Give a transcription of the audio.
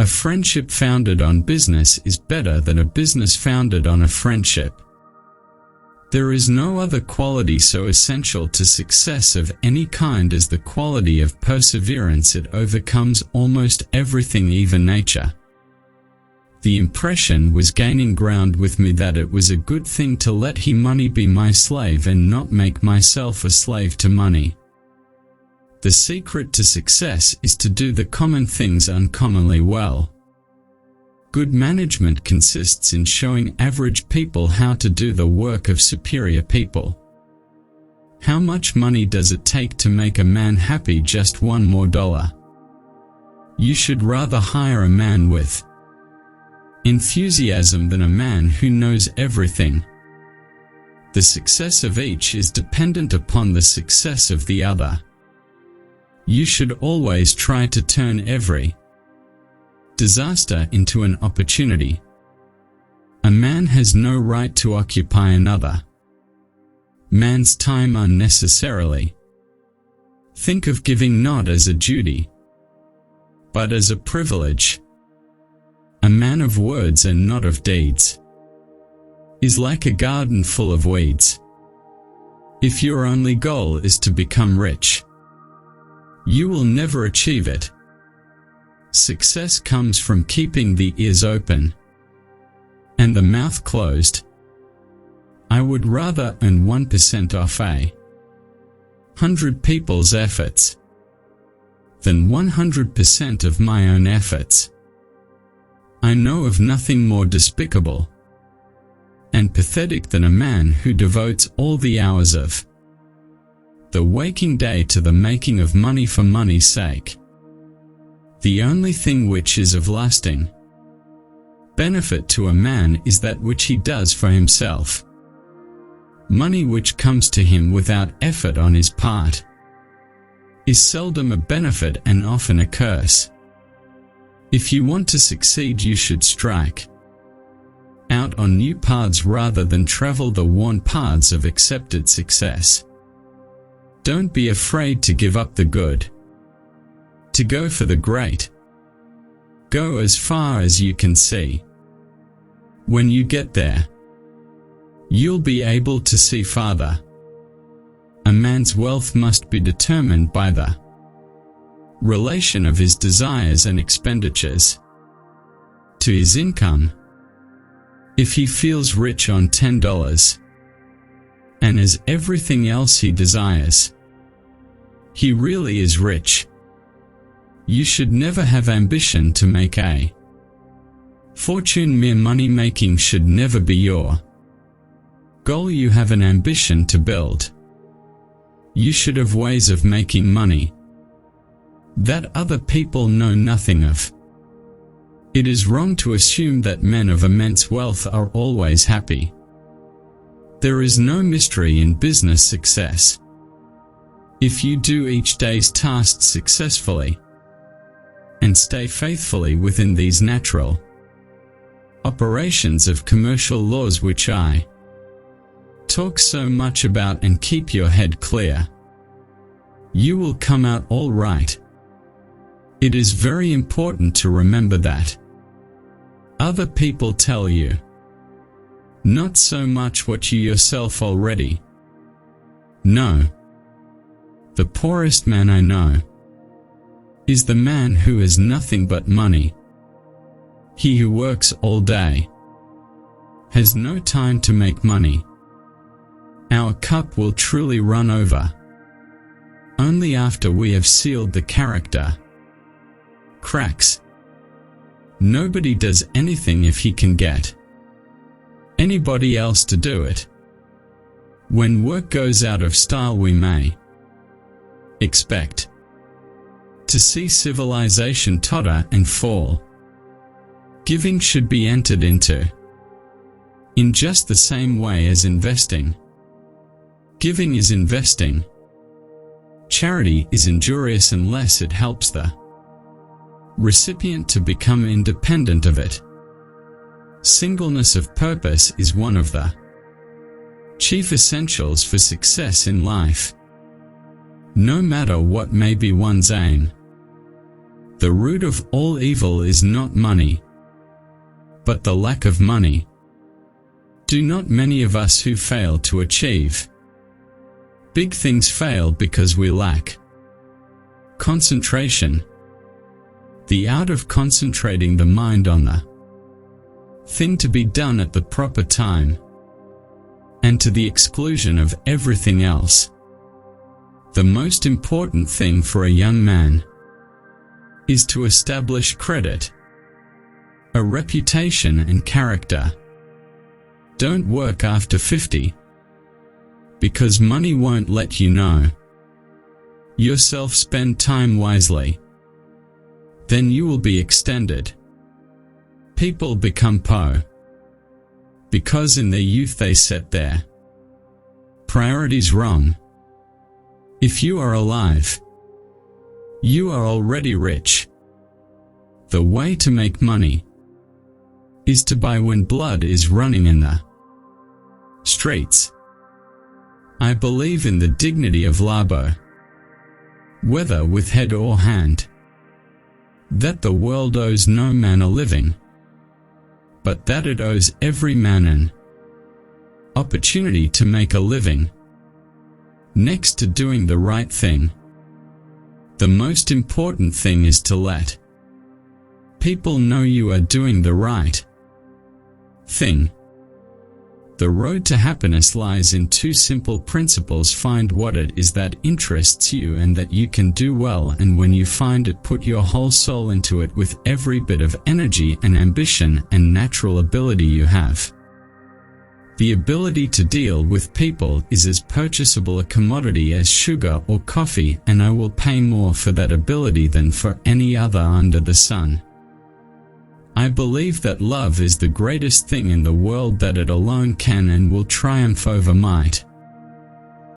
A friendship founded on business is better than a business founded on a friendship. There is no other quality so essential to success of any kind as the quality of perseverance. It overcomes almost everything, even nature. The impression was gaining ground with me that it was a good thing to let money be my slave and not make myself a slave to money. The secret to success is to do the common things uncommonly well. Good management consists in showing average people how to do the work of superior people. How much money does it take to make a man happy? Just $1 more. You should rather hire a man with enthusiasm than a man who knows everything. The success of each is dependent upon the success of the other. You should always try to turn every disaster into an opportunity. A man has no right to occupy another man's time unnecessarily. Think of giving not as a duty, but as a privilege. A man of words and not of deeds is like a garden full of weeds. If your only goal is to become rich, you will never achieve it. Success comes from keeping the ears open and the mouth closed. I would rather earn 1% off 100 people's efforts than 100% of my own efforts. I know of nothing more despicable and pathetic than a man who devotes all the hours of the waking day to the making of money for money's sake. The only thing which is of lasting benefit to a man is that which he does for himself. Money which comes to him without effort on his part is seldom a benefit and often a curse. If you want to succeed, you should strike out on new paths rather than travel the worn paths of accepted success. Don't be afraid to give up the good, to go for the great. Go as far as you can see. When you get there, you'll be able to see farther. A man's wealth must be determined by the relation of his desires and expenditures to his income. If he feels rich on $10 and has everything else he desires, he really is rich. You should never have ambition to make a fortune. Mere money making should never be your goal. You have an ambition to build. You should have ways of making money that other people know nothing of. It is wrong to assume that men of immense wealth are always happy. There is no mystery in business success. If you do each day's tasks successfully and stay faithfully within these natural operations of commercial laws which I talk so much about, and keep your head clear, you will come out all right. It is very important to remember that other people tell you not so much what you yourself already know. The poorest man I know is the man who has nothing but money. He who works all day has no time to make money. Our cup will truly run over only after we have sealed the character cracks. Nobody does anything if he can get anybody else to do it. When work goes out of style, we may expect to see civilization totter and fall. Giving should be entered into in just the same way as investing. Giving is investing. Charity is injurious unless it helps the recipient to become independent of it. Singleness of purpose is one of the chief essentials for success in life. No matter what may be one's aim, The root of all evil is not money, but the lack of money. Do not many of us who fail to achieve big things fail because we lack concentration? The art of concentrating the mind on the thing to be done at the proper time, and to the exclusion of everything else. The most important thing for a young man is to establish credit, a reputation and character. Don't work after 50, because money won't let you know yourself. Spend time wisely, then you will be extended. People become poor because in their youth they set their priorities wrong. If you are alive, you are already rich. The way to make money is to buy when blood is running in the streets. I believe in the dignity of labor, whether with head or hand, that the world owes no man a living, but that it owes every man an opportunity to make a living. Next to doing the right thing, the most important thing is to let people know you are doing the right thing. The road to happiness lies in two simple principles. Find what it is that interests you and that you can do well, and when you find it, put your whole soul into it with every bit of energy and ambition and natural ability you have. The ability to deal with people is as purchasable a commodity as sugar or coffee, and I will pay more for that ability than for any other under the sun. I believe that love is the greatest thing in the world, that it alone can and will triumph over might.